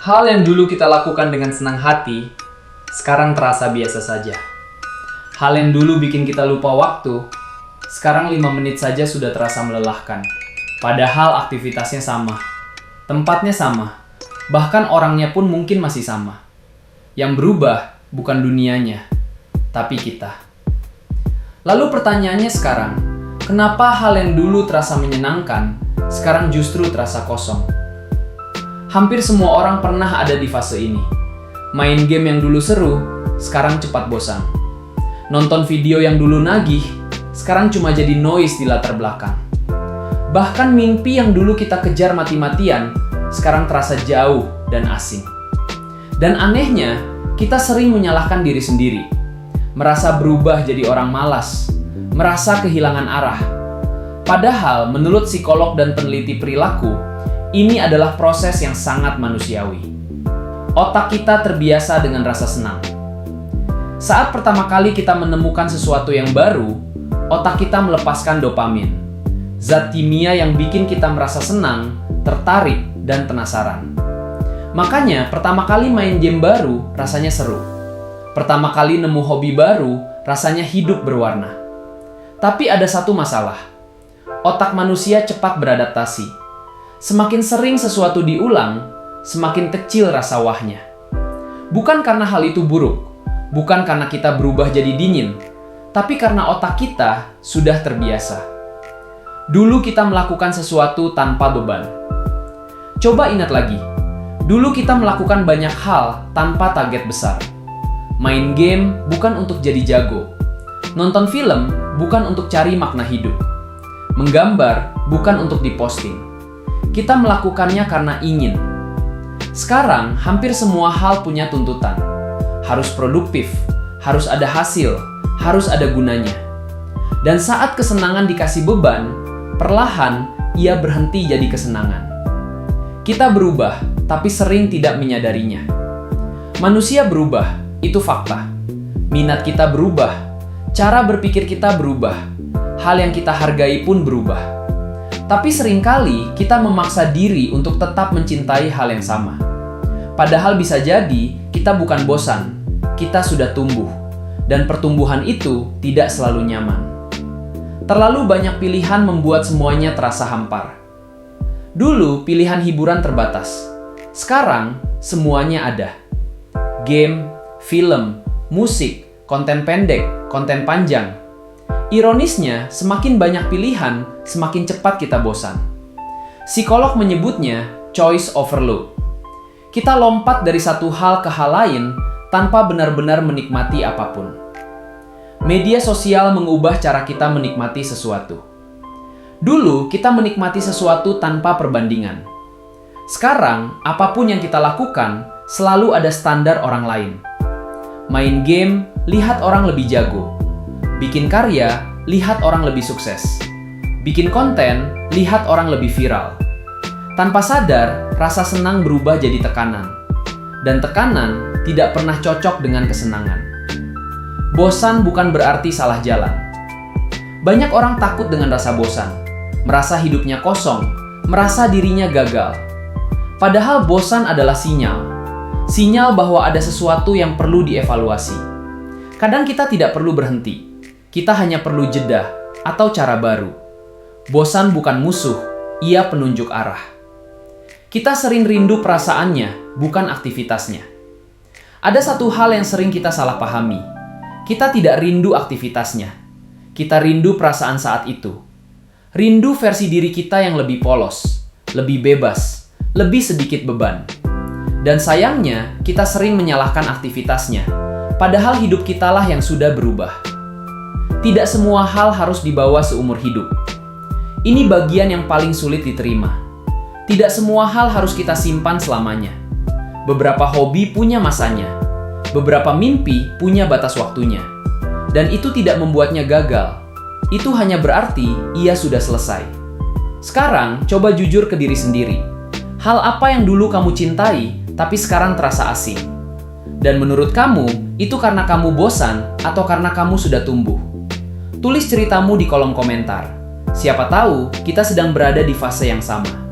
Hal yang dulu kita lakukan dengan senang hati, sekarang terasa biasa saja. Hal yang dulu bikin kita lupa waktu, sekarang 5 menit saja sudah terasa melelahkan. Padahal aktivitasnya sama, tempatnya sama, bahkan orangnya pun mungkin masih sama. Yang berubah bukan dunianya, tapi kita. Lalu pertanyaannya sekarang, kenapa hal yang dulu terasa menyenangkan, sekarang justru terasa kosong? Hampir semua orang pernah ada di fase ini. Main game yang dulu seru, sekarang cepat bosan. Nonton video yang dulu nagih, sekarang cuma jadi noise di latar belakang. Bahkan mimpi yang dulu kita kejar mati-matian, sekarang terasa jauh dan asing. Dan anehnya, kita sering menyalahkan diri sendiri. Merasa berubah jadi orang malas, merasa kehilangan arah. Padahal menurut psikolog dan peneliti perilaku, ini adalah proses yang sangat manusiawi. Otak kita terbiasa dengan rasa senang. Saat pertama kali kita menemukan sesuatu yang baru, otak kita melepaskan dopamin, zat kimia yang bikin kita merasa senang, tertarik, dan penasaran. Makanya, pertama kali main game baru, rasanya seru. Pertama kali nemu hobi baru, rasanya hidup berwarna. Tapi ada satu masalah. Otak manusia cepat beradaptasi. Semakin sering sesuatu diulang, semakin kecil rasa wahnya. Bukan karena hal itu buruk, bukan karena kita berubah jadi dingin, tapi karena otak kita sudah terbiasa. Dulu kita melakukan sesuatu tanpa beban. Coba ingat lagi, dulu kita melakukan banyak hal tanpa target besar. Main game bukan untuk jadi jago. Nonton film bukan untuk cari makna hidup. Menggambar bukan untuk diposting. Kita melakukannya karena ingin. Sekarang, hampir semua hal punya tuntutan. Harus produktif, harus ada hasil, harus ada gunanya. Dan saat kesenangan dikasih beban, perlahan ia berhenti jadi kesenangan. Kita berubah, tapi sering tidak menyadarinya. Manusia berubah, itu fakta. Minat kita berubah, cara berpikir kita berubah, hal yang kita hargai pun berubah. Tapi seringkali kita memaksa diri untuk tetap mencintai hal yang sama. Padahal bisa jadi kita bukan bosan, kita sudah tumbuh. Dan pertumbuhan itu tidak selalu nyaman. Terlalu banyak pilihan membuat semuanya terasa hampar. Dulu pilihan hiburan terbatas. Sekarang semuanya ada. Game, film, musik, konten pendek, konten panjang. Ironisnya, semakin banyak pilihan, semakin cepat kita bosan. Psikolog menyebutnya choice overload. Kita lompat dari satu hal ke hal lain tanpa benar-benar menikmati apapun. Media sosial mengubah cara kita menikmati sesuatu. Dulu, kita menikmati sesuatu tanpa perbandingan. Sekarang, apapun yang kita lakukan, selalu ada standar orang lain. Main game, lihat orang lebih jago. Bikin karya, lihat orang lebih sukses. Bikin konten, lihat orang lebih viral. Tanpa sadar, rasa senang berubah jadi tekanan. Dan tekanan tidak pernah cocok dengan kesenangan. Bosan bukan berarti salah jalan. Banyak orang takut dengan rasa bosan, merasa hidupnya kosong, merasa dirinya gagal. Padahal bosan adalah sinyal. Sinyal bahwa ada sesuatu yang perlu dievaluasi. Kadang kita tidak perlu berhenti. Kita hanya perlu jeda atau cara baru. Bosan bukan musuh, ia penunjuk arah. Kita sering rindu perasaannya, bukan aktivitasnya. Ada satu hal yang sering kita salah pahami. Kita tidak rindu aktivitasnya. Kita rindu perasaan saat itu. Rindu versi diri kita yang lebih polos, lebih bebas, lebih sedikit beban. Dan sayangnya, kita sering menyalahkan aktivitasnya, padahal hidup kitalah yang sudah berubah. Tidak semua hal harus dibawa seumur hidup. Ini bagian yang paling sulit diterima. Tidak semua hal harus kita simpan selamanya. Beberapa hobi punya masanya. Beberapa mimpi punya batas waktunya. Dan itu tidak membuatnya gagal. Itu hanya berarti ia sudah selesai. Sekarang, coba jujur ke diri sendiri. Hal apa yang dulu kamu cintai, tapi sekarang terasa asing? Dan menurut kamu, itu karena kamu bosan atau karena kamu sudah tumbuh? Tulis ceritamu di kolom komentar. Siapa tahu kita sedang berada di fase yang sama.